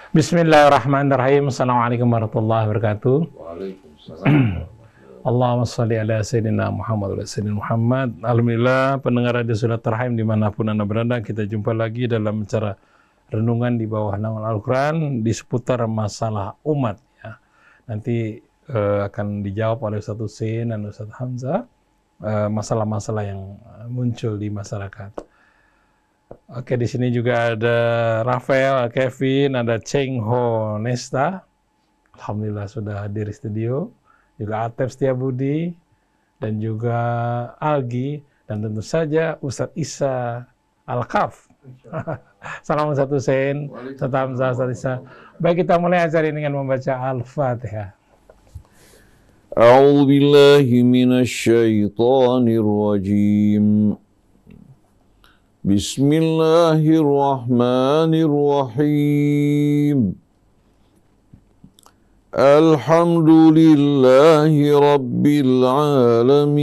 Bismillahirrahmanirrahim. Assalamualaikum warahmatullahi wabarakatuh. Waalaikumsalam. Allahumma sholli ala Sayyidina Muhammad wa Sayyidina Muhammad. Alhamdulillah, pendengar Radio Surat Rahim dimanapun Anda berada, kita jumpa lagi dalam acara renungan di bawah naungan Al-Quran di seputar masalah umat. Ya. Nanti akan dijawab oleh Ustaz Husein dan Ustaz Hamzah masalah-masalah yang muncul di masyarakat. Oke, di sini juga ada Rafael, Kevin, ada Cheng Ho Nesta. Alhamdulillah sudah hadir di studio. Juga Atep Setiabudi dan juga Algi dan tentu saja Ustadz Isa Al-Kaf. Salam Ustadz Husein, Ustadz Hamzah, Ustadz Isa. Baik, kita mulai acara ini dengan membaca Al-Fatihah. A'udzu billahi minasy syaithanir rajim. Bismillahirrahmanirrahim. Alhamdulillahi rabbil alamin.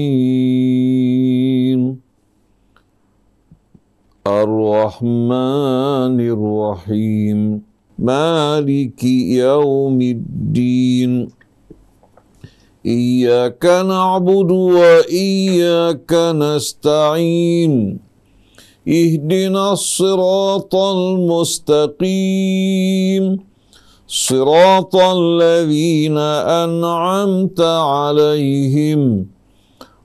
Ar-Rahmanir Rahim. Maliki yaumiddin. Iyyaka na'budu wa iyyaka nasta'in. Ihdinas siratal mustaqim. Siratal ladzina an'amta 'alaihim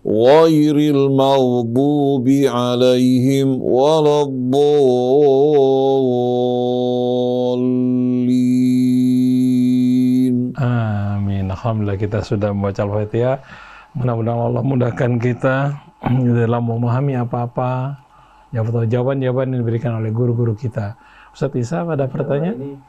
ghairil maghdubi 'alaihim waladdallin. Amin. Alhamdulillah kita sudah membaca Al-Fatihah. Mudah-mudahan Allah mudahkan kita dalam memahami apa-apa. Jawaban-jawaban yang diberikan oleh guru-guru kita. Ustadz Isa, ada pertanyaan?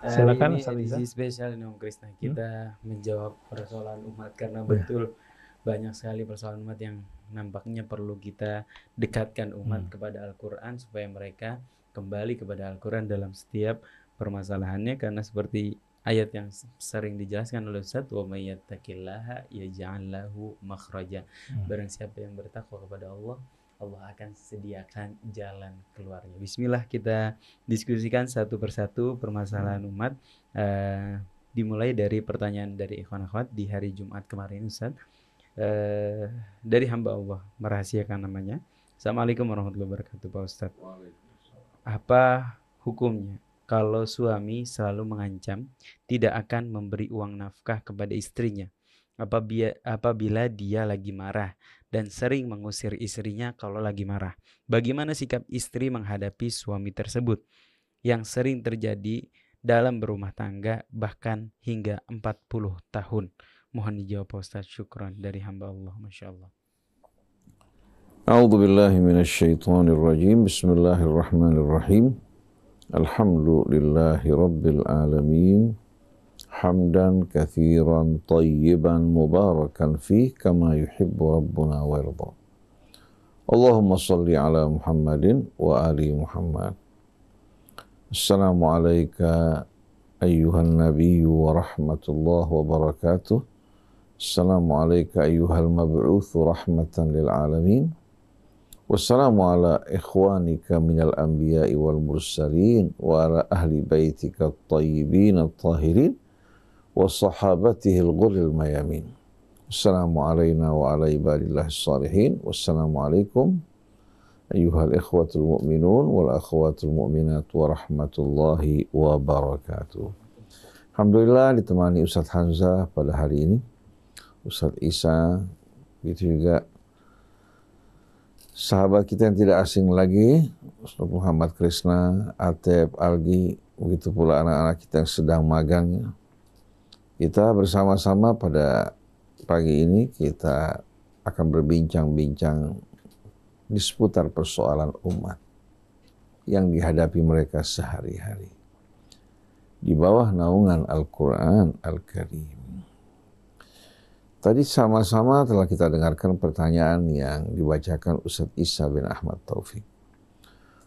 Silakan. Ini edisi spesial ini Om Krisna, kita menjawab persoalan umat karena betul banyak sekali persoalan umat yang nampaknya perlu kita dekatkan umat kepada Al-Quran supaya mereka kembali kepada Al-Quran dalam setiap permasalahannya, karena seperti ayat yang sering dijelaskan oleh Ustaz, wa may yattaqillaha yaj'al lahu makhraja. Barang siapa yang bertakwa kepada Allah, Allah akan sediakan jalan keluarnya. Bismillah, kita diskusikan satu persatu permasalahan umat. Dimulai dari pertanyaan dari ikhwan akhwat di hari Jumat kemarin, Ustaz. Dari hamba Allah, merahasiakan namanya. Assalamualaikum warahmatullahi wabarakatuh, Pak Ustaz. Apa hukumnya kalau suami selalu mengancam tidak akan memberi uang nafkah kepada istrinya apabila dia lagi marah dan sering mengusir istrinya kalau lagi marah? Bagaimana sikap istri menghadapi suami tersebut yang sering terjadi dalam berumah tangga bahkan hingga 40 tahun? Mohon dijawab Pak Ustaz. Syukran, dari hamba Allah. Masya Allah. A'udzu billahi minasy syaithanir rajim. Bismillahirrahmanirrahim. Alhamdulillahi rabbil alamin. Hamdan katsiran tayyiban mubarakan fih kama yuhibbu rabbuna wa yarda. Allahumma salli ala Muhammadin wa ali Muhammad. Assalamu alayka ayyuhan nabiyyu wa rahmatullahi wa barakatuh. Assalamu alayka ayyuhal mab'utsu rahmatan lil alamin. Wassalamu ala ikhwanika minal anbiya'i wal mursalin wa ala ahli baitika at-tayyibin at-tahirin wa sahabatihi al-ghurril mayamin. Assalamu alayna wa ala ibadillahis salihin. Wassalamu alaikum ayyuhal ikhwatul mu'minun wal akhwatul mu'minat wa rahmatullahi wa barakatuh. Alhamdulillah ditemani Ustadz Hamzah pada hari ini, Ustadz Isa, itu juga sahabat kita yang tidak asing lagi, Ustadz Muhammad Krisna, Atep, Algi, begitu pula anak-anak kita yang sedang magang. Kita bersama-sama pada pagi ini kita akan berbincang-bincang di seputar persoalan umat yang dihadapi mereka sehari-hari di bawah naungan Al-Quran Al-Karim. Tadi sama-sama telah kita dengarkan pertanyaan yang dibacakan Ustadz Isa bin Ahmad Taufik.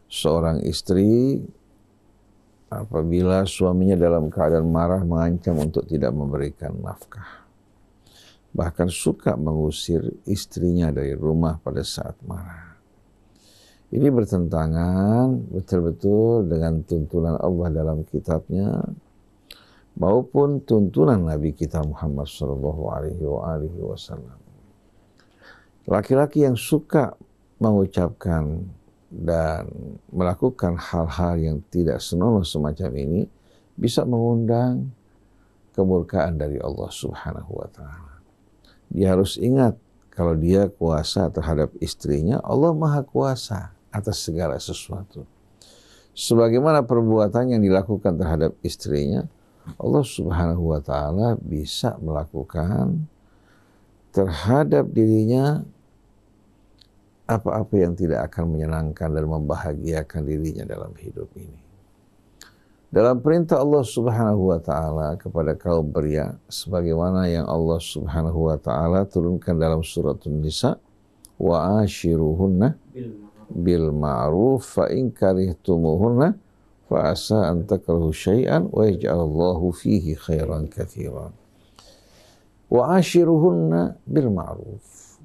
Seorang istri apabila suaminya dalam keadaan marah mengancam untuk tidak memberikan nafkah. Bahkan suka mengusir istrinya dari rumah pada saat marah. Ini bertentangan betul-betul dengan tuntunan Allah dalam kitabnya, maupun tuntunan Nabi kita Muhammad sallallahu alaihi wasallam. Laki-laki yang suka mengucapkan dan melakukan hal-hal yang tidak senonoh semacam ini bisa mengundang kemurkaan dari Allah Subhanahu wa taala. Dia harus ingat kalau dia kuasa terhadap istrinya, Allah Maha Kuasa atas segala sesuatu. Sebagaimana perbuatan yang dilakukan terhadap istrinya, Allah Subhanahu wa taala bisa melakukan terhadap dirinya apa-apa yang tidak akan menyenangkan dan membahagiakan dirinya dalam hidup ini. Dalam perintah Allah Subhanahu wa taala kepada kaum pria sebagaimana yang Allah Subhanahu wa taala turunkan dalam surat An-Nisa, wa ashiruhunna bil ma'ruf fa in karihtumuhunna fa asa an takrahu syai'an wa yaj'alallahu fihi khairan katsiran. Wa ashiruhunna bil ma'ruf.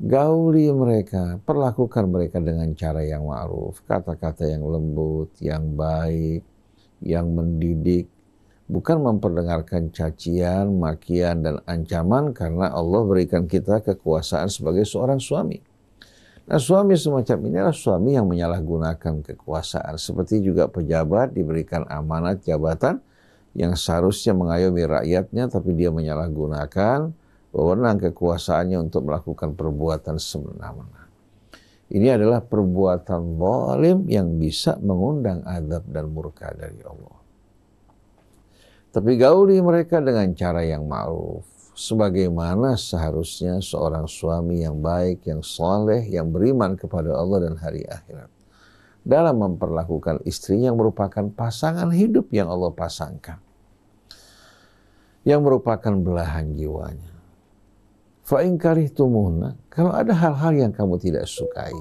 Gauli mereka, perlakukan mereka dengan cara yang ma'ruf, kata-kata yang lembut, yang baik, yang mendidik, bukan memperdengarkan cacian, makian, dan ancaman karena Allah berikan kita kekuasaan sebagai seorang suami. Nah, suami semacam ini adalah suami yang menyalahgunakan kekuasaan, seperti juga pejabat diberikan amanat jabatan yang seharusnya mengayomi rakyatnya, tapi dia menyalahgunakan wewenang kekuasaannya untuk melakukan perbuatan semena-mena. Ini adalah perbuatan zalim yang bisa mengundang azab dan murka dari Allah. Tapi gauli mereka dengan cara yang ma'ruf, sebagaimana seharusnya seorang suami yang baik, yang saleh, yang beriman kepada Allah dan hari akhirat, dalam memperlakukan istrinya yang merupakan pasangan hidup yang Allah pasangkan, yang merupakan belahan jiwanya. Fa in karihtumuhunna, kalau ada hal-hal yang kamu tidak sukai,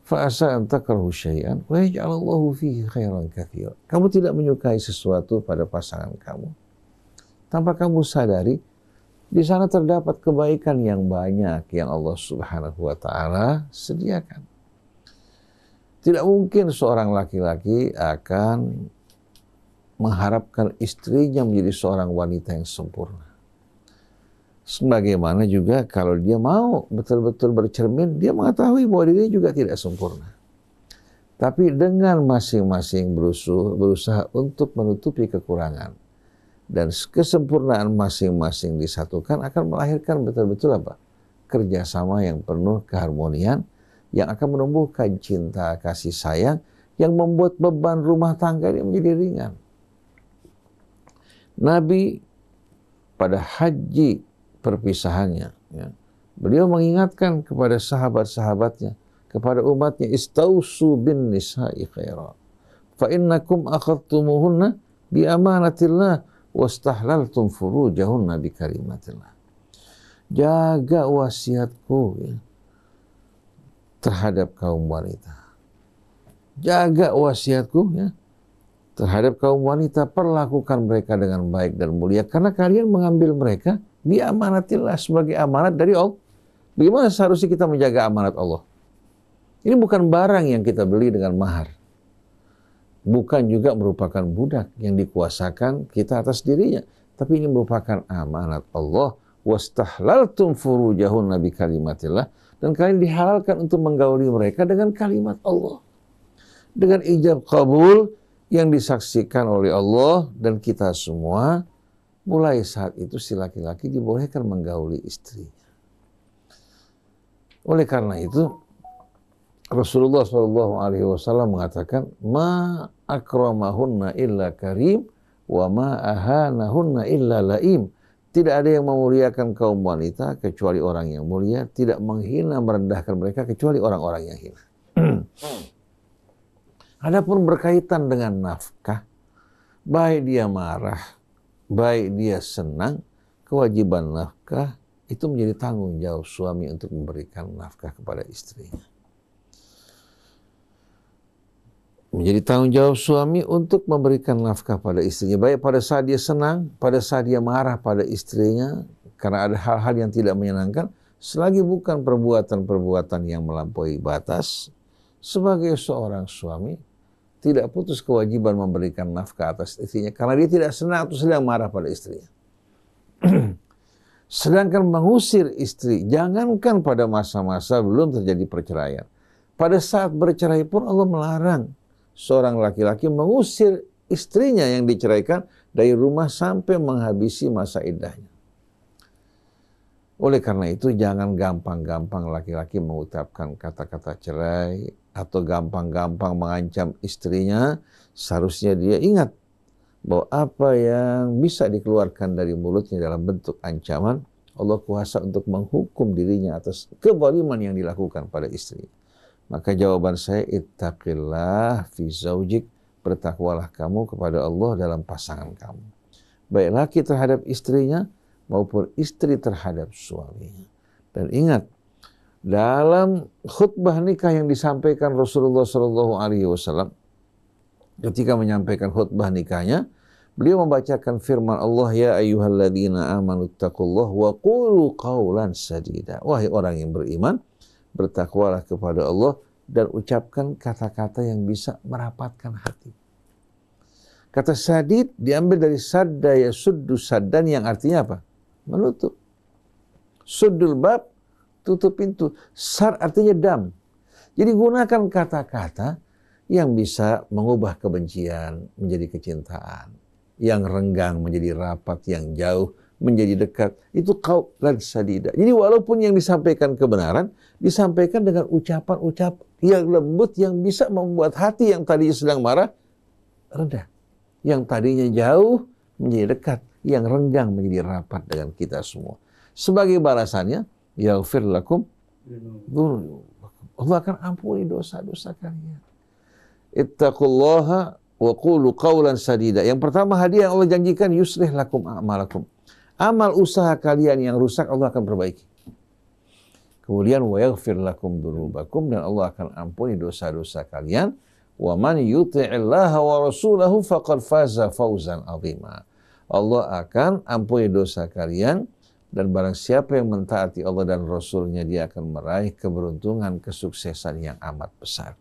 fa asa an takrahu syai'an wa yaj'alallahu fihi khairan katsiran. Kamu tidak menyukai sesuatu pada pasangan kamu, tanpa kamu sadari di sana terdapat kebaikan yang banyak yang Allah Subhanahu wa taala sediakan. Tidak mungkin seorang laki-laki akan mengharapkan istrinya menjadi seorang wanita yang sempurna. Sebagaimana juga kalau dia mau betul-betul bercermin, dia mengetahui bahwa dirinya juga tidak sempurna. Tapi dengan masing-masing berusaha untuk menutupi kekurangan dan kesempurnaan masing-masing disatukan akan melahirkan betul-betul apa? Kerjasama yang penuh keharmonian yang akan menumbuhkan cinta kasih sayang yang membuat beban rumah tangga ini menjadi ringan. Nabi pada haji perpisahannya, ya, beliau mengingatkan kepada sahabat-sahabatnya, kepada umatnya, istausu bin nisa'i khaira fa innakum akhadtumuhunna bi amanatillah wastahlaltum furujahunna bi kalimatillah. Jaga wasiatku, ya, terhadap kaum wanita. Jaga wasiatku, ya, terhadap kaum wanita, perlakukan mereka dengan baik dan mulia karena kalian mengambil mereka bi amanatillah, sebagai amanat dari Allah. Bagaimana seharusnya kita menjaga amanat Allah? Ini bukan barang yang kita beli dengan mahar. Bukan juga merupakan budak yang dikuasakan kita atas dirinya. Tapi ini merupakan amanat Allah. Wastahlaltum furujahunna bi kalimatillah. Dan kalian dihalalkan untuk menggauli mereka dengan kalimat Allah. Dengan ijab kabul yang disaksikan oleh Allah dan kita semua. Mulai saat itu si laki-laki dibolehkan menggauli istrinya. Oleh karena itu Rasulullah SAW mengatakan, ma akramahunna illa karim wa ma ahanahunna illa laim. Tidak ada yang memuliakan kaum wanita kecuali orang yang mulia, tidak menghina merendahkan mereka kecuali orang-orang yang hina. Adapun berkaitan dengan nafkah, baik dia marah, baik dia senang, kewajiban nafkah itu menjadi tanggung jawab suami untuk memberikan nafkah kepada istrinya. Menjadi tanggung jawab suami untuk memberikan nafkah pada istrinya, baik pada saat dia senang, pada saat dia marah pada istrinya, karena ada hal-hal yang tidak menyenangkan, selagi bukan perbuatan-perbuatan yang melampaui batas, sebagai seorang suami, tidak putus kewajiban memberikan nafkah atas istrinya karena dia tidak senang atau sedang marah pada istrinya. Sedangkan mengusir istri, jangankan pada masa-masa belum terjadi perceraian. Pada saat bercerai pun Allah melarang seorang laki-laki mengusir istrinya yang diceraikan dari rumah sampai menghabisi masa iddahnya. Oleh karena itu jangan gampang-gampang laki-laki mengucapkan kata-kata cerai atau gampang-gampang mengancam istrinya. Seharusnya dia ingat bahwa apa yang bisa dikeluarkan dari mulutnya dalam bentuk ancaman, Allah kuasa untuk menghukum dirinya atas kezaliman yang dilakukan pada istri. Maka jawaban saya, ittaqillah fi zaujik, bertakwalah kamu kepada Allah dalam pasangan kamu. Baik laki terhadap istrinya maupun istri terhadap suaminya. Dan ingat, dalam khutbah nikah yang disampaikan Rasulullah SAW, ketika menyampaikan khutbah nikahnya, beliau membacakan firman Allah, ya ayyuhalladzina amanu taqullaha wa qulu qawlan sadida. Wahai orang yang beriman, bertakwalah kepada Allah dan ucapkan kata-kata yang bisa merapatkan hati. Kata sadid diambil dari sadda yasuddu saddan yang artinya apa? Menutup. Suddul bab, tutup pintu. Sad artinya dam. Jadi gunakan kata-kata yang bisa mengubah kebencian menjadi kecintaan, yang renggang menjadi rapat, yang jauh menjadi dekat. Itu qaulan sadida. Jadi walaupun yang disampaikan kebenaran, disampaikan dengan ucapan-ucapan yang lembut yang bisa membuat hati yang tadinya sedang marah reda. Yang tadinya jauh menjadi dekat, yang renggang menjadi rapat dengan kita semua. Sebagai balasannya, yaghfir lakum dzunubakum. Allah akan ampuni dosa-dosa kalian. Ittaqullaha wa qulu qawlan sadida. Yang pertama hadiah yang Allah janjikan, yuslih lakum a'malakum. Amal usaha kalian yang rusak Allah akan perbaiki. Kemudian wa yaghfir lakum dzunubakum, dan Allah akan ampuni dosa-dosa kalian. Wa man yuti'illaha wa rasulahu faqad faza fawzan 'azima. Allah akan ampuni dosa kalian, dan barang siapa yang mentaati Allah dan Rasulnya, dia akan meraih keberuntungan, kesuksesan yang amat besar.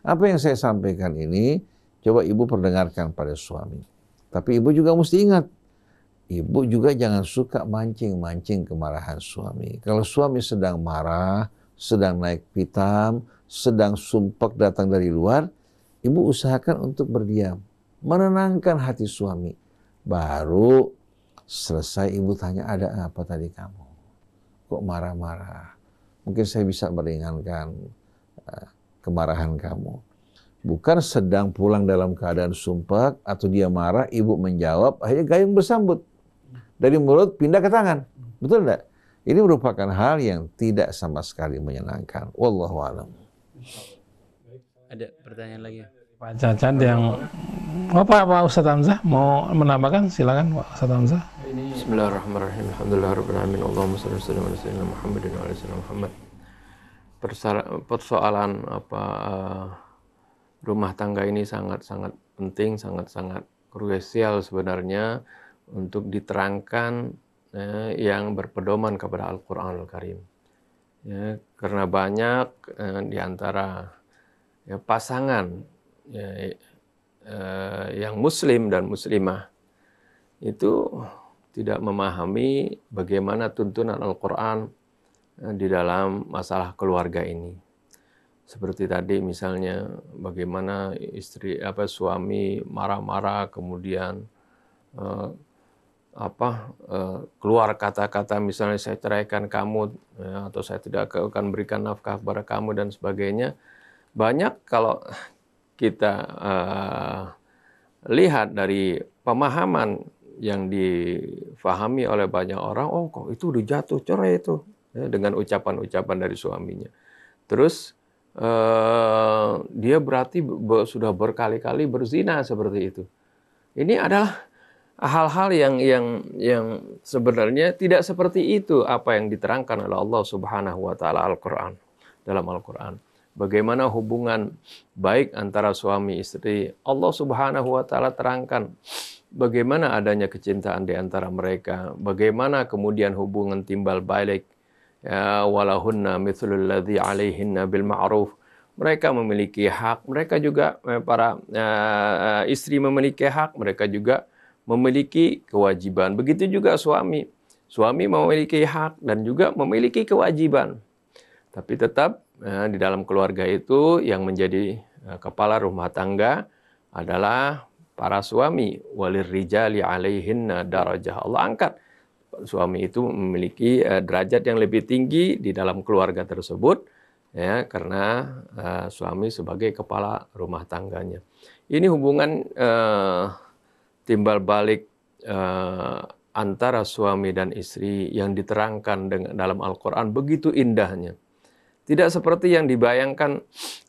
Apa yang saya sampaikan ini, coba ibu perdengarkan pada suami. Tapi ibu juga mesti ingat, ibu juga jangan suka mancing-mancing kemarahan suami. Kalau suami sedang marah, sedang naik pitam, sedang sumpek datang dari luar, ibu usahakan untuk berdiam, menenangkan hati suami. Baru selesai ibu tanya, ada apa tadi kamu? Kok marah-marah? Mungkin saya bisa meringankan kemarahan kamu. Bukan sedang pulang dalam keadaan sumpah atau dia marah, ibu menjawab, akhirnya gayung bersambut. Dari mulut pindah ke tangan. Betul tidak? Ini merupakan hal yang tidak sama sekali menyenangkan. Wallahu a'lam. Ada pertanyaan lagi? Pak Cacat yang Pak Ustadz Hamzah mau menambahkan, silakan Pak Ustadz Hamzah. Bismillahirrahmanirrahim. Alhamdulillahirabbil alamin. Allahumma shalli wa sallim ala sayyidina Muhammadin wa ala sayyidina Muhammad. Persoalan rumah tangga ini sangat-sangat penting, sangat-sangat krusial sebenarnya untuk diterangkan yang berpedoman kepada Al-Qur'anul Karim. Ya, karena banyak di antara pasangan yang muslim dan muslimah itu tidak memahami bagaimana tuntunan Al-Quran di dalam masalah keluarga ini. Seperti tadi misalnya bagaimana suami marah-marah kemudian keluar kata-kata misalnya saya ceraikan kamu, atau saya tidak akan berikan nafkah kepada kamu dan sebagainya. Banyak kalau kita lihat dari pemahaman yang difahami oleh banyak orang, oh kok itu udah jatuh cerai itu, dengan ucapan-ucapan dari suaminya. Terus dia berarti sudah berkali-kali berzina seperti itu. Ini adalah hal-hal yang sebenarnya tidak seperti itu apa yang diterangkan oleh Allah Subhanahu wa taala dalam Al-Qur'an. Bagaimana hubungan baik antara suami istri. Allah Subhanahu wa taala terangkan bagaimana adanya kecintaan di antara mereka. Bagaimana kemudian hubungan timbal balik. Ya walahunna mithlul ladzi 'alaihinna bil ma'ruf mereka memiliki hak, mereka juga para istri memiliki hak, mereka juga memiliki kewajiban. Begitu juga suami. Suami memiliki hak dan juga memiliki kewajiban. Tapi tetap di dalam keluarga itu yang menjadi kepala rumah tangga adalah para suami. Walir rijali alaihinna darajah. Allah angkat suami itu memiliki derajat yang lebih tinggi di dalam keluarga tersebut, ya, karena suami sebagai kepala rumah tangganya. Ini hubungan timbal balik antara suami dan istri yang diterangkan dalam Al-Quran begitu indahnya. Tidak seperti yang dibayangkan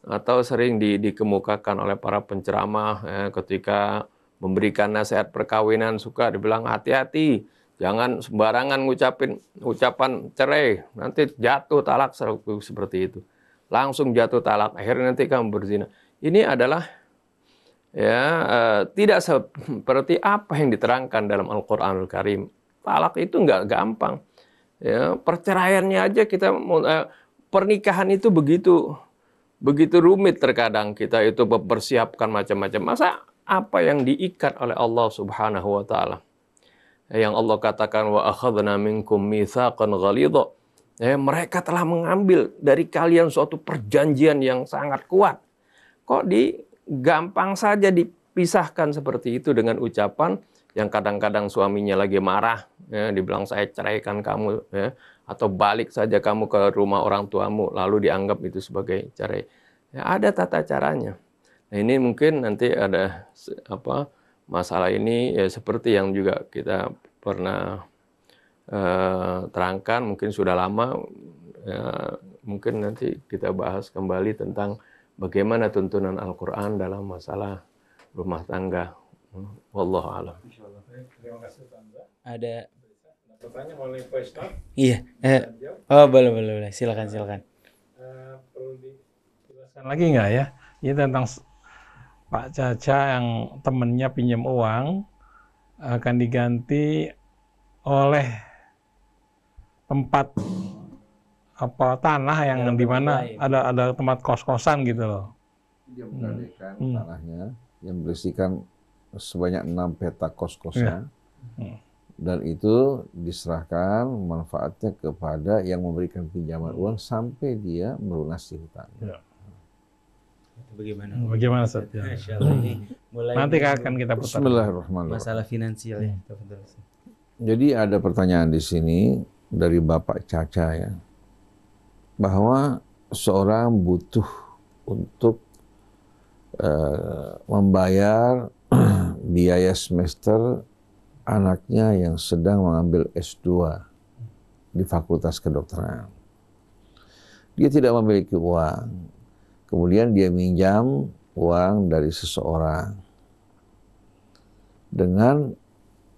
atau sering dikemukakan oleh para penceramah ketika memberikan nasihat perkawinan, suka dibilang hati-hati, jangan sembarangan ngucapin ucapan cerai, nanti jatuh talak seperti itu. Langsung jatuh talak, akhirnya nanti kamu berzina. Ini adalah tidak seperti apa yang diterangkan dalam Al-Quranul Karim. Talak itu nggak gampang. Ya, perceraiannya aja kita pernikahan itu begitu rumit terkadang kita itu mempersiapkan macam-macam. Masa apa yang diikat oleh Allah Subhanahu wa taala? Yang Allah katakan wa akhadna minkum mitsaqan ghalidha. Mereka telah mengambil dari kalian suatu perjanjian yang sangat kuat. Kok gampang saja dipisahkan seperti itu dengan ucapan yang kadang-kadang suaminya lagi marah, ya, dibilang saya ceraikan kamu, ya, atau balik saja kamu ke rumah orang tuamu, lalu dianggap itu sebagai cerai. Ya, ada tata caranya. Nah, ini mungkin nanti ada masalah ini ya, seperti yang juga kita pernah terangkan, mungkin sudah lama, ya, mungkin nanti kita bahas kembali tentang bagaimana tuntunan Al-Quran dalam masalah rumah tangga. Wallahu a'lam. Terima kasih Tanda. Ada Pertanyaan oleh Pak Ustaz. iya. Oh, boleh. Silakan. Perlu dijelaskan lagi nggak ya? Ini tentang Pak Caca yang temennya pinjam uang akan diganti oleh tempat tanah yang di mana ada tempat kos-kosan gitu loh. Dia menggadaikan tanahnya yang berisikan sebanyak 6 peta kos-kosan. Dan itu diserahkan manfaatnya kepada yang memberikan pinjaman uang sampai dia melunasi hutangnya. Bagaimana Ustaz? Ya. Nanti akan kita putar. Bismillahirrahmanirrahim. Masalah finansial ya. Jadi ada pertanyaan di sini dari Bapak Caca ya, bahwa seorang butuh untuk membayar biaya semester anaknya yang sedang mengambil S2 di Fakultas Kedokteran. Dia tidak memiliki uang. Kemudian dia minjam uang dari seseorang dengan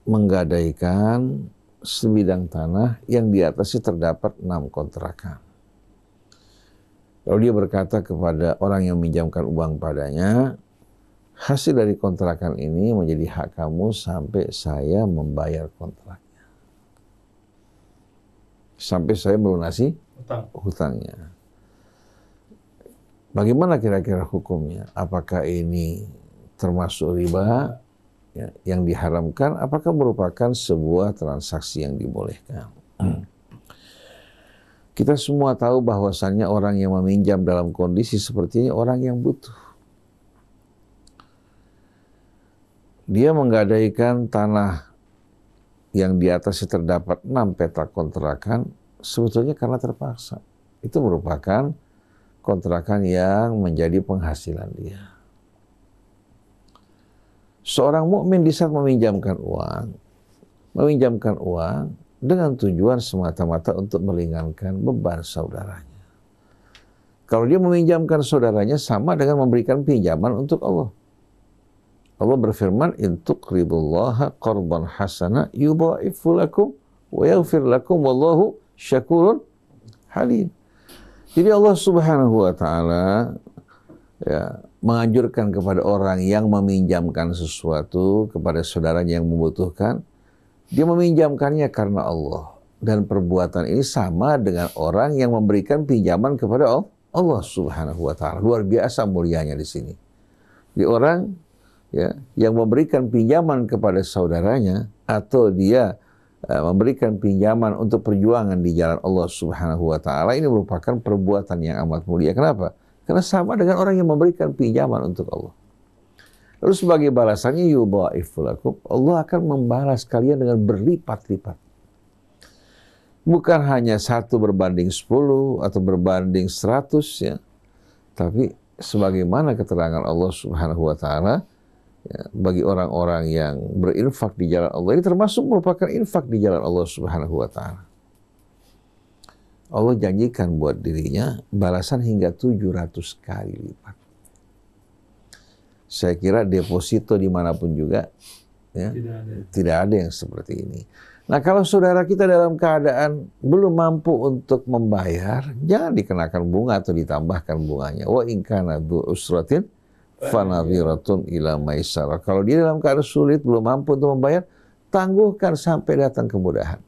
menggadaikan sebidang tanah yang di atasnya terdapat 6 kontrakan. Lalu dia berkata kepada orang yang meminjamkan uang padanya, hasil dari kontrakan ini menjadi hak kamu sampai saya membayar kontraknya. Sampai saya melunasi hutangnya. Bagaimana kira-kira hukumnya? Apakah ini termasuk riba ya, yang diharamkan? Apakah merupakan sebuah transaksi yang dibolehkan? Kita semua tahu bahwasannya orang yang meminjam dalam kondisi seperti ini orang yang butuh. Dia menggadaikan tanah yang di atasnya terdapat 6 peta kontrakan sebetulnya karena terpaksa. Itu merupakan kontrakan yang menjadi penghasilan dia. Seorang mukmin di saat meminjamkan uang dengan tujuan semata-mata untuk meringankan beban saudaranya. Kalau dia meminjamkan saudaranya sama dengan memberikan pinjaman untuk Allah. Allah berfirman, "In tuqridullaha qardan hasana yudha'ifu lakum wa yaghfir lakum wallahu syakurun halim." Jadi Allah Subhanahu wa taala ya menganjurkan kepada orang yang meminjamkan sesuatu kepada saudaranya yang membutuhkan, dia meminjamkannya karena Allah, dan perbuatan ini sama dengan orang yang memberikan pinjaman kepada Allah Subhanahu wa taala. Luar biasa mulianya di sini. Di orang ya yang memberikan pinjaman kepada saudaranya atau dia memberikan pinjaman untuk perjuangan di jalan Allah Subhanahu wa taala, ini merupakan perbuatan yang amat mulia. Kenapa? Karena sama dengan orang yang memberikan pinjaman untuk Allah. Lalu sebagai balasannya yudha'ifu lakum, Allah akan membalas kalian dengan berlipat-lipat. Bukan hanya 1 berbanding 10 atau berbanding 100 ya. Tapi sebagaimana keterangan Allah Subhanahu wa taala ya, bagi orang-orang yang berinfak di jalan Allah, ini termasuk merupakan infak di jalan Allah Subhanahu wa taala. Allah janjikan buat dirinya balasan hingga 700 kali lipat. Saya kira deposito dimanapun juga ya, tidak ada yang seperti ini. Nah, kalau saudara kita dalam keadaan belum mampu untuk membayar, jangan dikenakan bunga atau ditambahkan bunganya. Wa in kana dzu usratin fanadhiratun ila maisarah. Kalau dia dalam keadaan sulit, belum mampu untuk membayar, tangguhkan sampai datang kemudahan.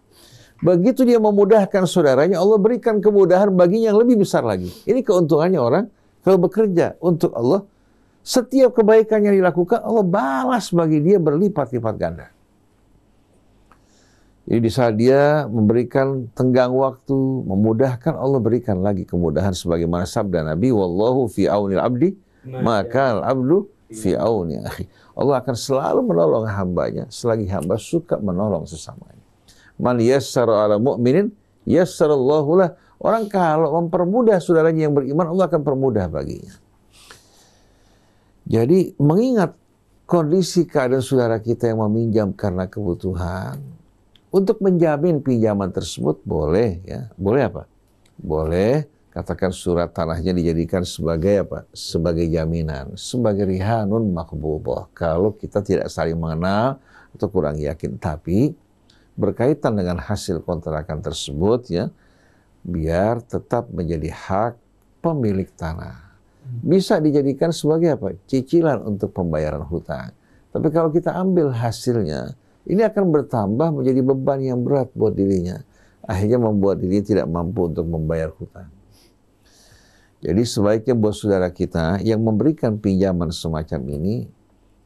Begitu dia memudahkan saudaranya, Allah berikan kemudahan baginya yang lebih besar lagi. Ini keuntungannya orang kalau bekerja untuk Allah, setiap kebaikan yang dilakukan Allah balas bagi dia berlipat-lipat ganda. Jadi di saat dia memberikan tenggang waktu, memudahkan, Allah berikan lagi kemudahan sebagaimana sabda Nabi, wallahu fi aunil abdi maka al-abdu fi auni akhi. Allah akan selalu menolong hambanya selagi hamba suka menolong sesamanya. Man yassara ala mu'minin yassarallahu lah. Orang kalau mempermudah saudaranya yang beriman, Allah akan permudah baginya. Jadi mengingat kondisi keadaan saudara kita yang meminjam karena kebutuhan, untuk menjamin pinjaman tersebut boleh ya. Boleh apa? Boleh katakan surat tanahnya dijadikan sebagai apa? Sebagai jaminan, sebagai rihanun maqbudah. Kalau kita tidak saling mengenal atau kurang yakin, tapi berkaitan dengan hasil kontrakan tersebut ya, biar tetap menjadi hak pemilik tanah. Bisa dijadikan sebagai apa? Cicilan untuk pembayaran hutang. Tapi kalau kita ambil hasilnya, ini akan bertambah menjadi beban yang berat buat dirinya. Akhirnya membuat diri tidak mampu untuk membayar hutang. Jadi sebaiknya buat saudara kita yang memberikan pinjaman semacam ini,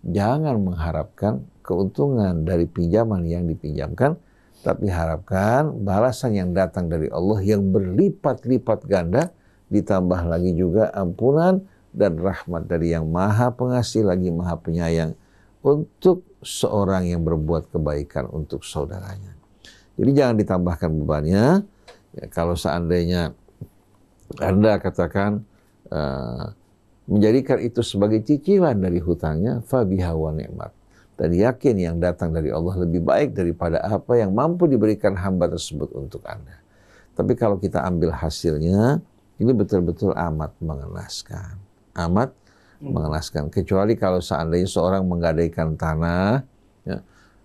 jangan mengharapkan keuntungan dari pinjaman yang dipinjamkan, tapi harapkan balasan yang datang dari Allah yang berlipat-lipat ganda, ditambah lagi juga ampunan dan rahmat dari yang maha pengasih lagi maha penyayang untuk seorang yang berbuat kebaikan untuk saudaranya. Jadi jangan ditambahkan bebannya. Ya, kalau seandainya Anda katakan menjadikan itu sebagai cicilan dari hutangnya, fabiha wa ni'mat. Dan yakin yang datang dari Allah lebih baik daripada apa yang mampu diberikan hamba tersebut untuk Anda. Tapi kalau kita ambil hasilnya, ini betul-betul amat mengenaskan. Amat mengenaskan. Kecuali kalau seandainya seorang menggadaikan tanah, ya,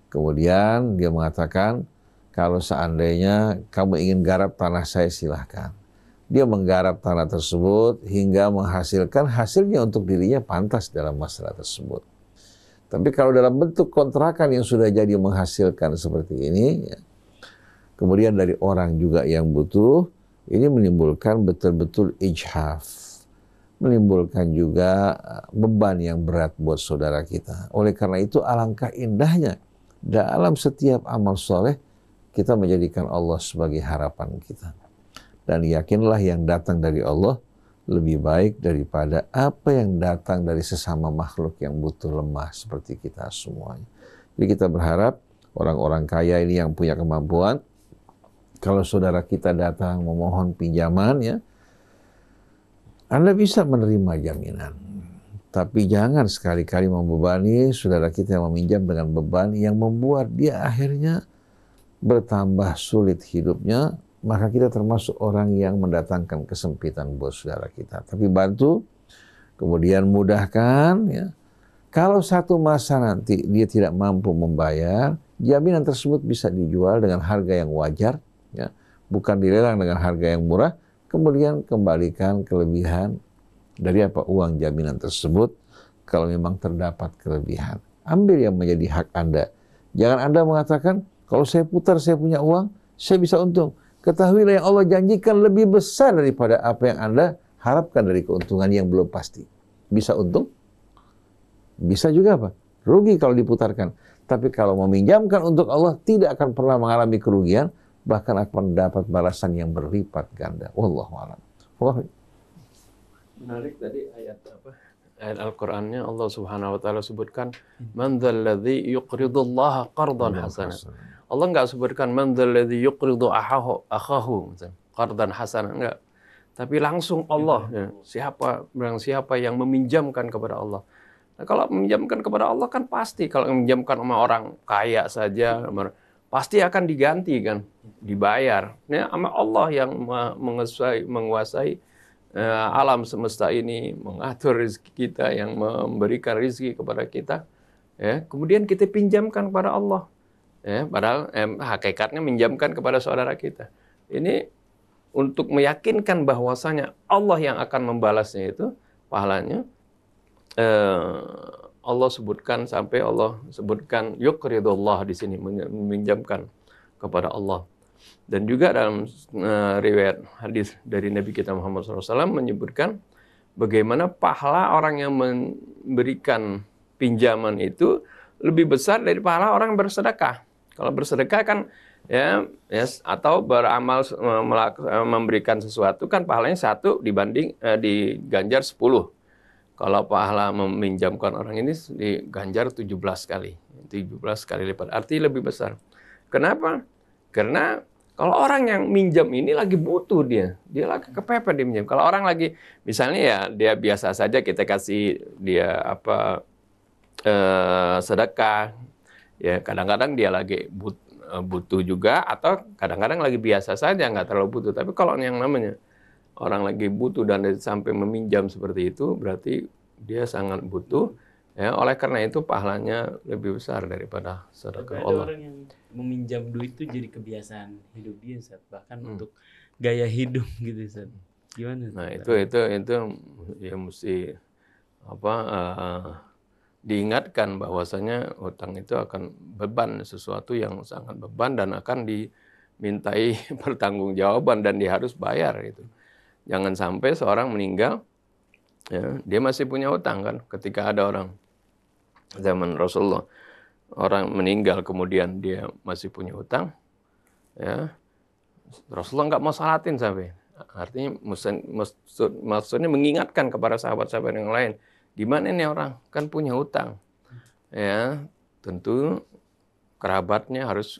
kemudian dia mengatakan, kalau seandainya kamu ingin garap tanah saya, silahkan. Dia menggarap tanah tersebut hingga menghasilkan hasilnya untuk dirinya pantas dalam masalah tersebut. Tapi kalau dalam bentuk kontrakan yang sudah jadi menghasilkan seperti ini, ya, kemudian dari orang juga yang butuh, ini menimbulkan betul-betul ijhaf. Menimbulkan juga beban yang berat buat saudara kita. Oleh karena itu alangkah indahnya dalam setiap amal soleh kita menjadikan Allah sebagai harapan kita. Dan yakinlah yang datang dari Allah lebih baik daripada apa yang datang dari sesama makhluk yang butuh lemah seperti kita semuanya. Jadi kita berharap orang-orang kaya ini yang punya kemampuan, kalau saudara kita datang memohon pinjaman ya, Anda bisa menerima jaminan. Tapi jangan sekali-kali membebani saudara kita yang meminjam dengan beban yang membuat dia akhirnya bertambah sulit hidupnya, maka kita termasuk orang yang mendatangkan kesempitan buat saudara kita. Tapi bantu, kemudian mudahkan ya. Kalau satu masa nanti dia tidak mampu membayar, jaminan tersebut bisa dijual dengan harga yang wajar, ya, bukan dilelang dengan harga yang murah, kemudian kembalikan kelebihan dari apa uang jaminan tersebut kalau memang terdapat kelebihan. Ambil yang menjadi hak Anda. Jangan Anda mengatakan, kalau saya putar saya punya uang, saya bisa untung. Ketahuilah yang Allah janjikan lebih besar daripada apa yang Anda harapkan dari keuntungan yang belum pasti. Bisa untung, bisa juga apa? Rugi kalau diputarkan. Tapi kalau meminjamkan untuk Allah, tidak akan pernah mengalami kerugian, bahkan akan mendapat balasan yang berlipat ganda. Wallahu a'lam. Menarik tadi ayat apa? Ayat Al-Qur'annya Allah Subhanahu wa taala sebutkan man dzalladzi yuqridullaha qardan hasanan. Allah enggak sebutkan man dzalladzi yuqridu akhahu qardan hasanan, enggak. Tapi langsung Allah, ya, siapa yang meminjamkan kepada Allah. Nah, kalau meminjamkan kepada Allah kan pasti, kalau meminjamkan sama orang kaya saja pasti akan diganti kan, dibayar. Nah, sama Allah yang menguasai alam semesta ini, mengatur rezeki kita, yang memberikan rezeki kepada kita, ya, kemudian kita pinjamkan kepada Allah, ya, padahal hakikatnya minjamkan kepada saudara kita. Ini untuk meyakinkan bahwasanya Allah yang akan membalasnya itu pahalanya. Allah sebutkan, sampai Allah sebutkan yuqridullah di sini, meminjamkan kepada Allah. Dan juga dalam riwayat hadis dari Nabi kita Muhammad SAW menyebutkan bagaimana pahala orang yang memberikan pinjaman itu lebih besar dari pahala orang yang bersedekah. Kalau bersedekah kan ya atau beramal memberikan sesuatu kan pahalanya 1 dibanding diganjar 10. Kalau pahala meminjamkan orang ini diganjar 17 kali. 17 kali lipat. Artinya lebih besar. Kenapa? Karena kalau orang yang minjam ini lagi butuh dia lagi kepepet dia minjam. Kalau orang lagi misalnya ya dia biasa saja kita kasih dia sedekah. Ya kadang-kadang dia lagi butuh juga, atau kadang-kadang lagi biasa saja nggak terlalu butuh. Tapi kalau yang namanya orang lagi butuh dan sampai meminjam seperti itu, berarti dia sangat butuh. Ya, oleh karena itu pahalanya lebih besar daripada sedekah Allah. Ada orang yang meminjam duit itu jadi kebiasaan hidup dia, Ustaz. Bahkan untuk gaya hidup gitu, Ustaz. Gimana? Nah, itu ya mesti diingatkan bahwasanya hutang itu akan beban, sesuatu yang sangat beban dan akan dimintai pertanggungjawaban dan dia harus bayar gitu. Jangan sampai seorang meninggal, ya, dia masih punya hutang kan. Ketika ada orang zaman Rasulullah, orang meninggal kemudian dia masih punya hutang, ya, Rasulullah nggak mau salatin sampai. Artinya maksudnya mengingatkan kepada sahabat-sahabat yang lain, gimana ini orang kan punya hutang, ya, tentu kerabatnya harus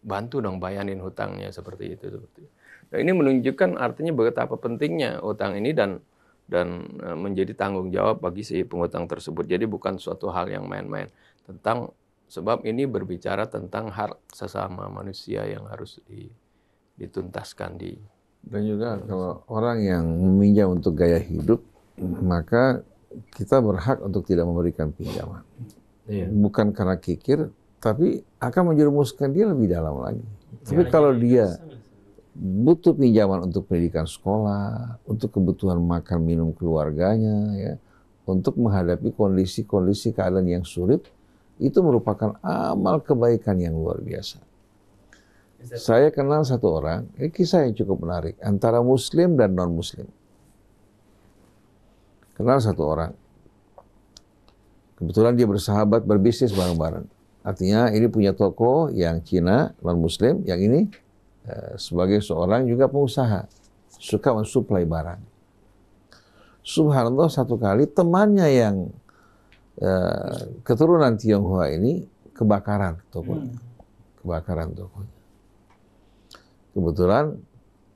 bantu dong bayarin hutangnya seperti itu. Nah, ini menunjukkan artinya betapa pentingnya hutang ini dan menjadi tanggung jawab bagi si penghutang tersebut. Jadi bukan suatu hal yang main-main. Sebab ini berbicara tentang hak sesama manusia yang harus dituntaskan. Dan juga kalau orang yang meminjam untuk gaya hidup, maka kita berhak untuk tidak memberikan pinjaman. Iya. Bukan karena kikir, tapi akan menjerumuskan dia lebih dalam lagi. Tapi kalau dia butuh pinjaman untuk pendidikan sekolah, untuk kebutuhan makan minum keluarganya, ya, untuk menghadapi kondisi-kondisi keadaan yang sulit, itu merupakan amal kebaikan yang luar biasa. Saya kenal satu orang, ini kisah yang cukup menarik, antara Muslim dan non-Muslim. Kenal satu orang, kebetulan dia bersahabat, berbisnis bareng-bareng. Artinya ini punya toko yang Cina, non-Muslim, yang ini sebagai seorang juga pengusaha, suka mensuplai barang. Subhanallah, satu kali temannya yang keturunan Tionghoa ini kebakaran tokonya. Kebetulan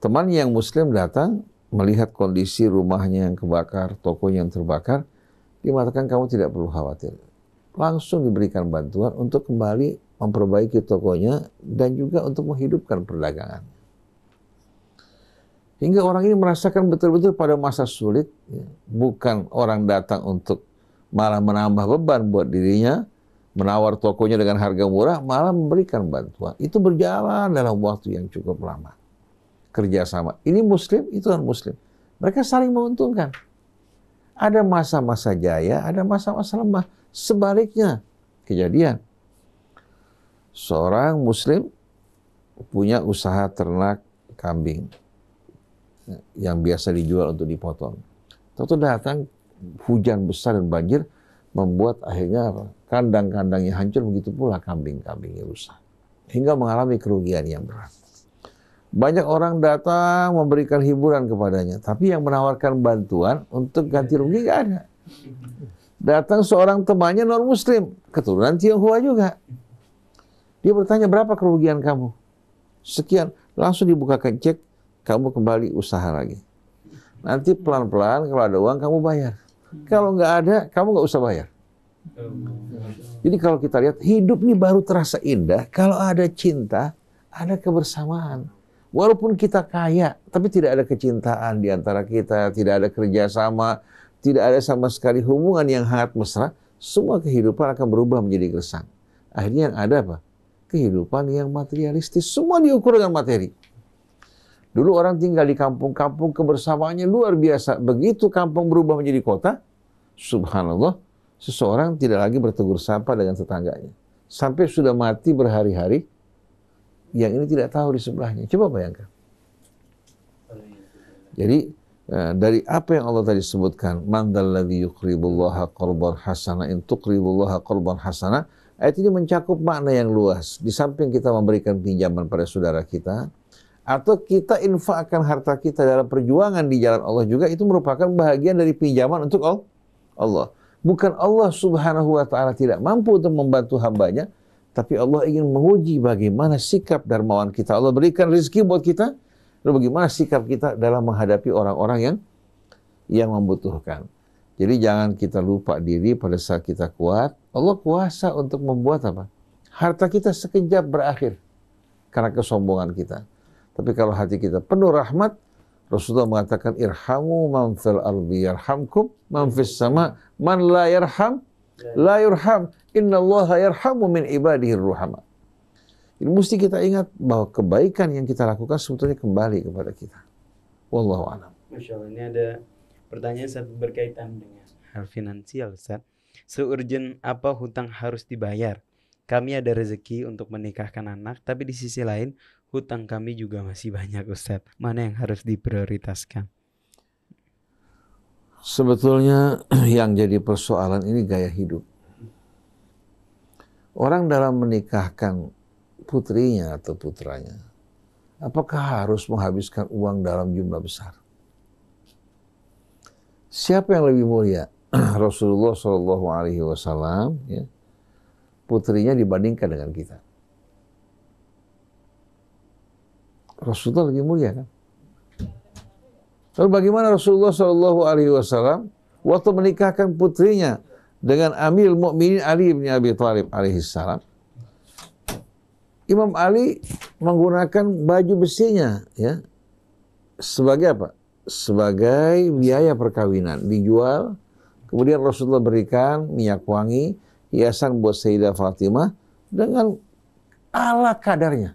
teman yang Muslim datang melihat kondisi rumahnya yang kebakar, tokonya yang terbakar, dia mengatakan kamu tidak perlu khawatir. Langsung diberikan bantuan untuk kembali memperbaiki tokonya dan juga untuk menghidupkan perdagangan. Hingga orang ini merasakan betul-betul pada masa sulit, ya, bukan orang datang untuk malah menambah beban buat dirinya, menawar tokonya dengan harga murah, malah memberikan bantuan. Itu berjalan dalam waktu yang cukup lama. Kerjasama. Ini Muslim, itu non-Muslim. Mereka saling menguntungkan. Ada masa-masa jaya, ada masa-masa lemah. Sebaliknya, kejadian. Seorang Muslim punya usaha ternak kambing. yang biasa dijual untuk dipotong. Tahu datang hujan besar dan banjir membuat akhirnya kandang-kandangnya hancur, begitu pula kambing-kambingnya rusak. Hingga mengalami kerugian yang berat. Banyak orang datang memberikan hiburan kepadanya, tapi yang menawarkan bantuan untuk ganti rugi nggak ada. Datang seorang temannya non-muslim, keturunan Tionghoa juga. Dia bertanya, berapa kerugian kamu? Sekian. Langsung dibukakan cek, kamu kembali usaha lagi. Nanti pelan-pelan kalau ada uang kamu bayar. Kalau nggak ada, kamu nggak usah bayar. Jadi kalau kita lihat, hidup ini baru terasa indah kalau ada cinta, ada kebersamaan. Walaupun kita kaya, tapi tidak ada kecintaan di antara kita, tidak ada kerjasama, tidak ada sama sekali hubungan yang hangat mesra, semua kehidupan akan berubah menjadi gersang. Akhirnya yang ada apa? Kehidupan yang materialistis, semua diukur dengan materi. Dulu orang tinggal di kampung-kampung, kebersamaannya luar biasa. Begitu kampung berubah menjadi kota, subhanallah, seseorang tidak lagi bertegur sapa dengan tetangganya. Sampai sudah mati berhari-hari, yang ini tidak tahu di sebelahnya. Coba bayangkan. Jadi, dari apa yang Allah tadi sebutkan, man dzalladzi yuqridullaha qardan hasana in tuqridullaha qardan hasana, ayat ini mencakup makna yang luas. Di samping kita memberikan pinjaman pada saudara kita, atau kita infakkan harta kita dalam perjuangan di jalan Allah juga, itu merupakan bahagian dari pinjaman untuk Allah. Bukan Allah subhanahu wa ta'ala tidak mampu untuk membantu hambanya, tapi Allah ingin menguji bagaimana sikap dermawan kita. Allah berikan rezeki buat kita, lalu bagaimana sikap kita dalam menghadapi orang-orang yang membutuhkan. Jadi jangan kita lupa diri pada saat kita kuat. Allah kuasa untuk membuat apa? Harta kita sekejap berakhir karena kesombongan kita. Tapi kalau hati kita penuh rahmat, Rasulullah mengatakan, irhamu man fil ardi yarhamkum man fis sama, man la yarham la yurham, innallaha yarhamu min ibadihi ruhama. Ini mesti kita ingat bahwa kebaikan yang kita lakukan sebetulnya kembali kepada kita. Wallahu a'lam. Masya Allah, ini ada pertanyaan satu berkaitan dengan hal finansial, Ustaz. Se-urgent apa hutang harus dibayar? Kami ada rezeki untuk menikahkan anak, tapi di sisi lain hutang kami juga masih banyak, Ustaz. Mana yang harus diprioritaskan? Sebetulnya yang jadi persoalan ini gaya hidup. Orang dalam menikahkan putrinya atau putranya, apakah harus menghabiskan uang dalam jumlah besar? Siapa yang lebih mulia? Rasulullah SAW, ya, putrinya dibandingkan dengan kita. Rasulullah lebih mulia kan? Lalu bagaimana Rasulullah SAW waktu menikahkan putrinya dengan Amirul Mukminin Ali bin Abi Thalib alaihissalam? Imam Ali menggunakan baju besinya, ya, sebagai apa? Sebagai biaya perkawinan, dijual. Kemudian Rasulullah berikan minyak wangi, hiasan buat Sayyidah Fatimah dengan ala kadarnya.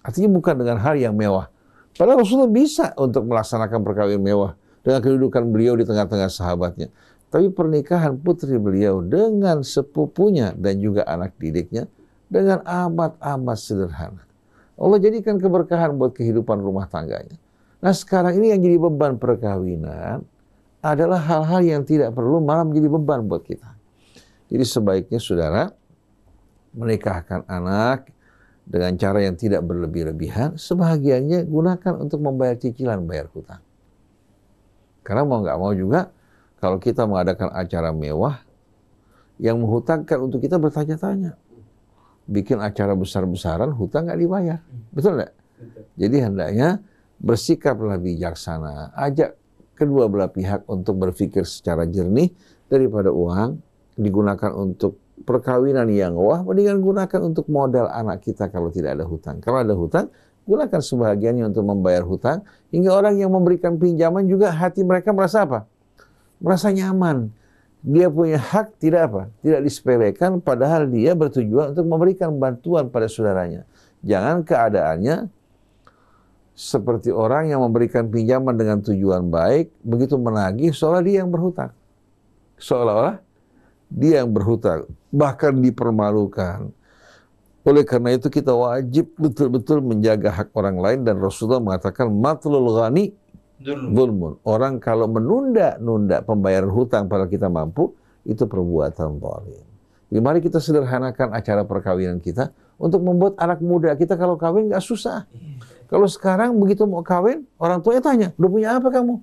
Artinya bukan dengan hal yang mewah. Padahal Rasulullah bisa untuk melaksanakan perkawinan mewah dengan kedudukan beliau di tengah-tengah sahabatnya. Tapi pernikahan putri beliau dengan sepupunya dan juga anak didiknya dengan amat-amat sederhana. Allah jadikan keberkahan buat kehidupan rumah tangganya. Nah sekarang ini yang jadi beban perkawinan adalah hal-hal yang tidak perlu malah menjadi beban buat kita. Jadi sebaiknya saudara menikahkan anak dengan cara yang tidak berlebih-lebihan, sebahagiannya gunakan untuk membayar cicilan, bayar hutang. Karena mau nggak mau juga, kalau kita mengadakan acara mewah, yang menghutangkan untuk kita bertanya-tanya. Bikin acara besar-besaran, hutang nggak dibayar. Betul nggak? Jadi hendaknya bersikaplah bijaksana. Ajak kedua belah pihak untuk berpikir secara jernih, daripada uang digunakan untuk perkawinan yang wah, mendingan gunakan untuk modal anak kita kalau tidak ada hutang. Kalau ada hutang, gunakan sebahagiannya untuk membayar hutang, hingga orang yang memberikan pinjaman juga hati mereka merasa apa? Merasa nyaman. Dia punya hak tidak apa? Tidak disepelekan, padahal dia bertujuan untuk memberikan bantuan pada saudaranya. Jangan keadaannya seperti orang yang memberikan pinjaman dengan tujuan baik, begitu menagih seolah dia yang berhutang. Seolah-olah dia yang berhutang, bahkan dipermalukan. Oleh karena itu kita wajib betul-betul menjaga hak orang lain, dan Rasulullah mengatakan matlul ghani zulmun. Orang kalau menunda-nunda pembayaran hutang padahal kita mampu, itu perbuatan zalim. Jadi mari kita sederhanakan acara perkawinan kita untuk membuat anak muda kita kalau kawin nggak susah. Kalau sekarang begitu mau kawin, orang tuanya tanya, udah punya apa kamu?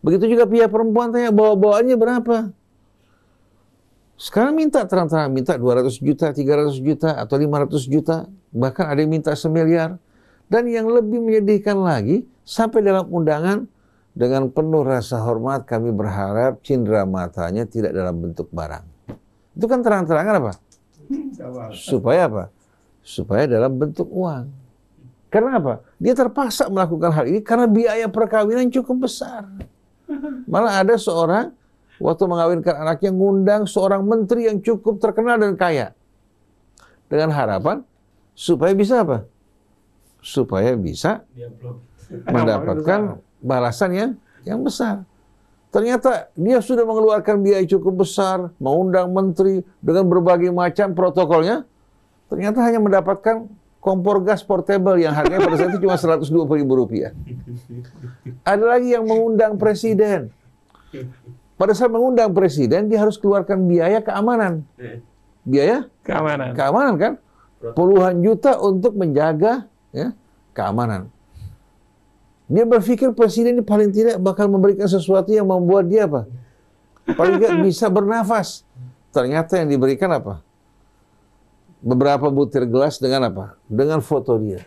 Begitu juga pihak perempuan tanya, bawa-bawaannya berapa? Sekarang minta terang-terang, minta 200 juta, 300 juta, atau 500 juta. Bahkan ada yang minta 1 miliar. Dan yang lebih menyedihkan lagi, sampai dalam undangan, dengan penuh rasa hormat kami berharap cindera matanya tidak dalam bentuk barang. Itu kan terang-terangan apa? Supaya apa? Supaya dalam bentuk uang. Karena apa? Dia terpaksa melakukan hal ini karena biaya perkawinan cukup besar. Malah ada seorang waktu mengawinkan anaknya ngundang seorang menteri yang cukup terkenal dan kaya. Dengan harapan supaya bisa apa? Supaya bisa mendapatkan balasan yang besar. Ternyata dia sudah mengeluarkan biaya cukup besar, mengundang menteri dengan berbagai macam protokolnya. Ternyata hanya mendapatkan kompor gas portable yang harganya pada saat itu cuma Rp120.000. Ada lagi yang mengundang presiden. Pada saat mengundang presiden, dia harus keluarkan biaya keamanan. Biaya? Keamanan. Keamanan kan? Puluhan juta untuk menjaga keamanan. Dia berpikir presiden ini paling tidak bakal memberikan sesuatu yang membuat dia apa? Paling tidak bisa bernafas. Ternyata yang diberikan apa? Beberapa butir gelas dengan apa? Dengan foto dia.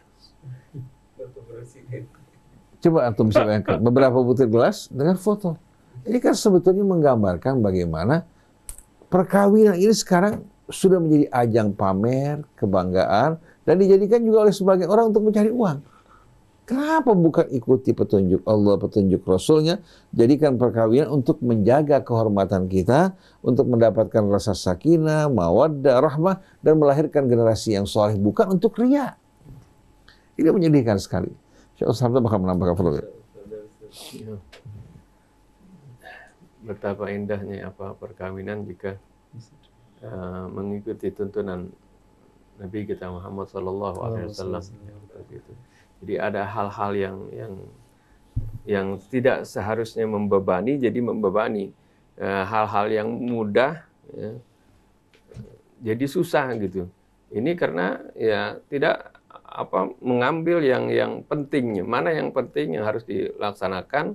Coba antum bisa bayangkan. Beberapa butir gelas dengan foto. Ini kan sebetulnya menggambarkan bagaimana perkawinan ini sekarang sudah menjadi ajang pamer, kebanggaan, dan dijadikan juga oleh sebagian orang untuk mencari uang. Kenapa bukan ikuti petunjuk Allah, petunjuk Rasulnya, jadikan perkawinan untuk menjaga kehormatan kita, untuk mendapatkan rasa sakinah, mawaddah, rahmah, dan melahirkan generasi yang soleh, bukan untuk riya. Ini menyedihkan sekali. Syekh Ustaz bakal menambahkan perlu. Betapa indahnya perkawinan jika mengikuti tuntunan Nabi kita Muhammad SAW. Jadi ada hal-hal yang tidak seharusnya membebani, jadi membebani. Hal-hal yang mudah, jadi susah gitu. Ini karena ya tidak mengambil yang pentingnya. Mana yang penting yang harus dilaksanakan,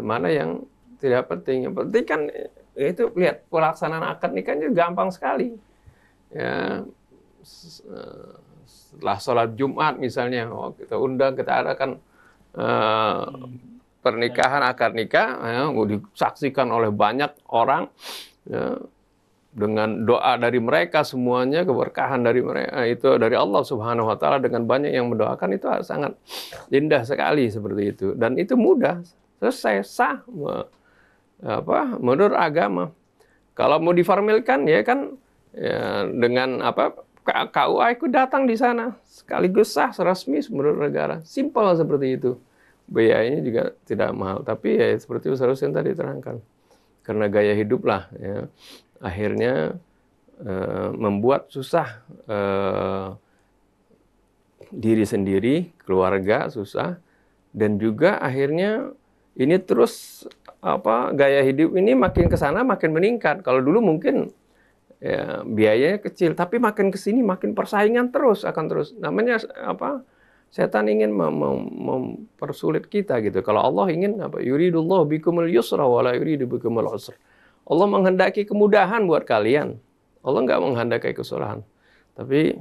mana yang tidak penting. Yang penting kan itu lihat pelaksanaan akad nikah itu gampang sekali. Ya, setelah sholat Jumat misalnya, kita undang, kita adakan pernikahan akad nikah, disaksikan oleh banyak orang, dengan doa dari mereka semuanya, keberkahan dari mereka itu dari Allah Subhanahu Wa Taala, dengan banyak yang mendoakan, itu sangat indah sekali seperti itu, dan itu mudah, selesai, sah, menurut agama. Kalau mau diformalkan ya kan dengan KUA ikut datang di sana, sekaligus sah, resmi menurut negara. Simpel seperti itu. Biayanya juga tidak mahal. Tapi ya seperti Ustaz yang tadi terangkan. Karena gaya hidup lah, ya, akhirnya membuat susah diri sendiri, keluarga susah, dan juga akhirnya ini terus gaya hidup ini makin ke sana makin meningkat. Kalau dulu mungkin ya, biayanya kecil, tapi makin ke sini makin persaingan akan terus. Namanya setan ingin mempersulit kita gitu. Kalau Allah ingin yuridullahu bikumul yusra wa la yuridu bikumul usra. Allah menghendaki kemudahan buat kalian. Allah nggak menghendaki kesusahan. Tapi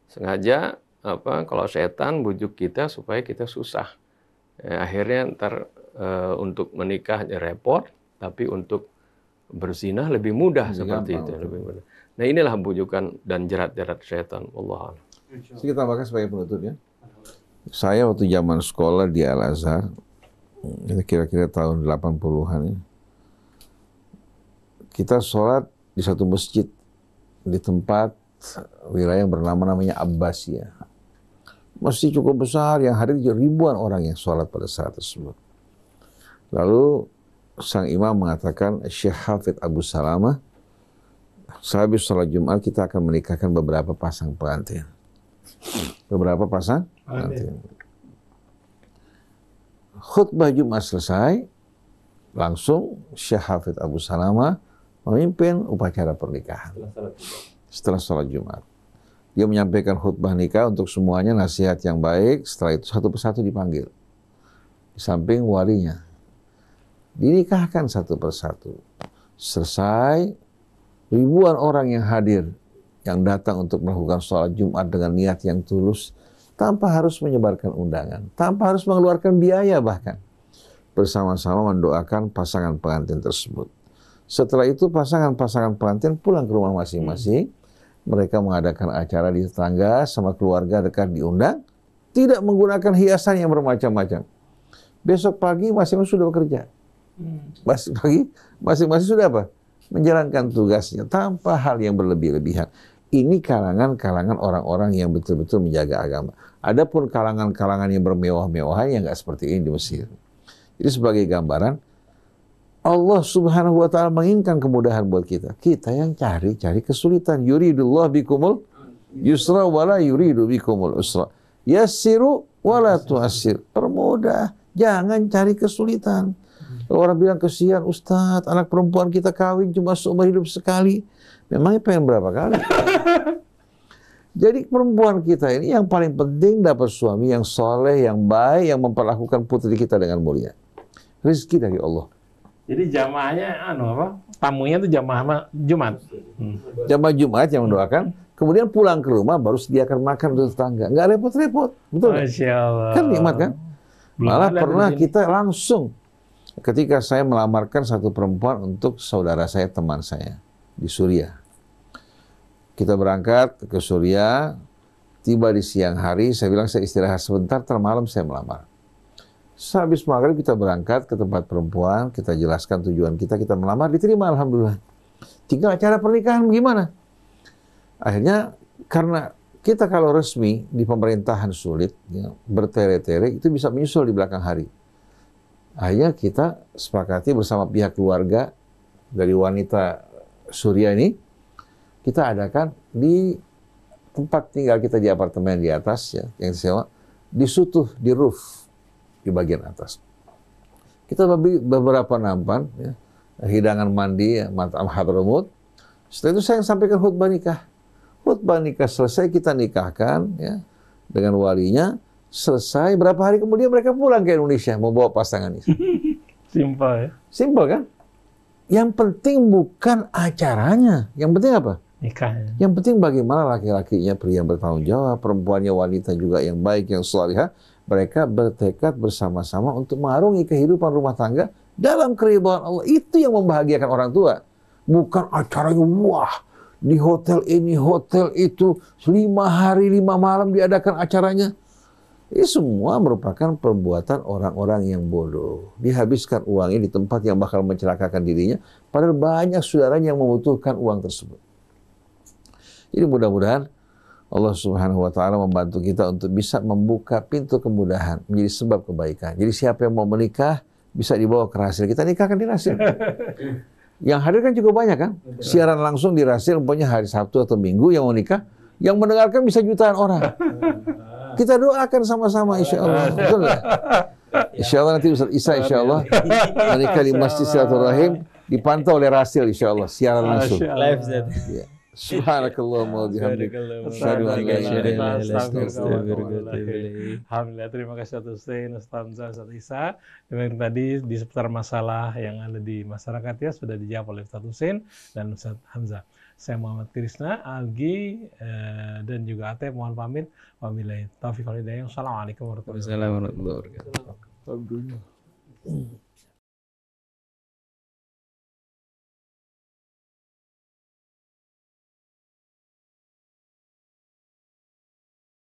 sengaja kalau setan bujuk kita supaya kita susah. Ya, akhirnya ntar untuk menikah repot, tapi untuk berzina lebih mudah seperti itu. Lebih mudah. Nah inilah bujukan dan jerat-jerat setan. Allah. Kita tambahkan sebagai penutupnya. Saya waktu zaman sekolah di Al-Azhar, kira-kira tahun 80-an, kita sholat di satu masjid di tempat wilayah yang namanya Abbasiyah. Masjid cukup besar yang hadir ribuan orang yang sholat pada saat tersebut. Lalu sang imam mengatakan, Syekh Hafidh Abu Salamah, sehabis sholat Jumat kita akan menikahkan beberapa pasang pengantin. Beberapa pasang pengantin. Khutbah Jumat selesai, langsung Syekh Hafidz Abu Salamah memimpin upacara pernikahan. Setelah sholat Jumat. Dia menyampaikan khutbah nikah untuk semuanya, nasihat yang baik. Setelah itu satu persatu dipanggil. Di samping walinya. Dinikahkan satu persatu. Selesai, ribuan orang yang hadir, yang datang untuk melakukan sholat Jumat dengan niat yang tulus, tanpa harus menyebarkan undangan, tanpa harus mengeluarkan biaya bahkan. Bersama-sama mendoakan pasangan pengantin tersebut. Setelah itu pasangan-pasangan pengantin pulang ke rumah masing-masing. Mereka mengadakan acara di tetangga sama keluarga dekat diundang, tidak menggunakan hiasan yang bermacam-macam. Besok pagi masing-masing sudah bekerja. Masing-masing sudah apa? Menjalankan tugasnya tanpa hal yang berlebih-lebihan. Ini kalangan-kalangan orang-orang yang betul-betul menjaga agama. Adapun kalangan-kalangan yang bermewah-mewahan yang nggak seperti ini di Mesir. Jadi sebagai gambaran, Allah Subhanahu wa taala menginginkan kemudahan buat kita. Kita yang cari kesulitan. Yuridullah bikumul yusra wala yuridu bikumul usra. Yassiru wala tu'assir. Permudah, jangan cari kesulitan. Orang bilang kesian Ustadz, anak perempuan kita kawin cuma seumur hidup sekali. Memangnya pengen berapa kali? Jadi perempuan kita ini yang paling penting dapat suami yang soleh, yang baik, yang memperlakukan putri kita dengan mulia. Rezeki dari Allah. Jadi jamaahnya tamunya tuh jamaah Jumat. Jamaah Jumat yang mendoakan, kemudian pulang ke rumah baru sediakan makan untuk tetangga. Nggak repot-repot, betul nggak? Masya Allah. Kan nikmat kan? Malah pernah kita langsung, ketika saya melamarkan satu perempuan untuk saudara saya, teman saya di Suriah. Kita berangkat ke Suriah, tiba di siang hari, saya bilang saya istirahat sebentar, malam saya melamar. Sehabis maghrib kita berangkat ke tempat perempuan, kita jelaskan tujuan kita melamar, diterima alhamdulillah. Tinggal acara pernikahan gimana? Akhirnya karena kita kalau resmi di pemerintahan sulit, ya, bertele-tele itu bisa menyusul di belakang hari. Akhirnya kita sepakati bersama pihak keluarga dari wanita Suriah ini, kita adakan di tempat tinggal kita di apartemen di atas ya, yang disewa, di sutuh, di roof. Di bagian atas. Kita beli beberapa nampan, ya, hidangan mandi, ya, matam hadramut. Setelah itu saya sampaikan khutbah nikah. Khutbah nikah selesai, kita nikahkan ya, dengan walinya. Selesai, berapa hari kemudian mereka pulang ke Indonesia membawa pasangan ini. Simpel ya? Simpel kan? Yang penting bukan acaranya. Yang penting apa? Nikahnya. Yang penting bagaimana laki-lakinya pria yang bertanggung jawab, perempuannya wanita juga yang baik, yang salihah. Mereka bertekad bersama-sama untuk mengarungi kehidupan rumah tangga dalam keridhaan Allah. Itu yang membahagiakan orang tua. Bukan acaranya, wah, di hotel ini, hotel itu, 5 hari 5 malam diadakan acaranya. Ini semua merupakan perbuatan orang-orang yang bodoh. Dihabiskan uangnya di tempat yang bakal mencelakakan dirinya, padahal banyak saudaranya yang membutuhkan uang tersebut. Jadi mudah-mudahan Allah Subhanahu wa taala membantu kita untuk bisa membuka pintu kemudahan menjadi sebab kebaikan. Jadi siapa yang mau menikah bisa dibawa ke Rasil. Kita nikahkan di Rasil. Yang hadir kan juga banyak kan? Siaran langsung di Rasil, umpamanya hari Sabtu atau Minggu yang mau nikah, yang mendengarkan bisa jutaan orang. Kita doakan sama-sama insya Allah. Betul nggak? Insya Allah nanti Ustaz Isa insya Allah menikah di Masjid Silaturahim, dipantau oleh Rasil insya Allah, siaran langsung. Live Zat. Ya. Subhanakallahumma wa bihamdik. Asyhadu an la ilaha illa anta astaghfiruka wa atubu ilaik. Alhamdulillah, terima kasih Ustaz Hussein, Ustaz Hamzah, Ustaz Isa. Yang tadi di seputar masalah yang ada di masyarakat ya sudah dijawab oleh Ustaz Hussein dan Ustaz Hamzah. Saya Muhammad Krisna, Algi, dan juga Atep mohon pamit. Wabillahi taufiq wal hidayah. Wassalamualaikum warahmatullahi wabarakatuh. Wassalamualaikum warahmatullahi wabarakatuh. Alhamdulillah.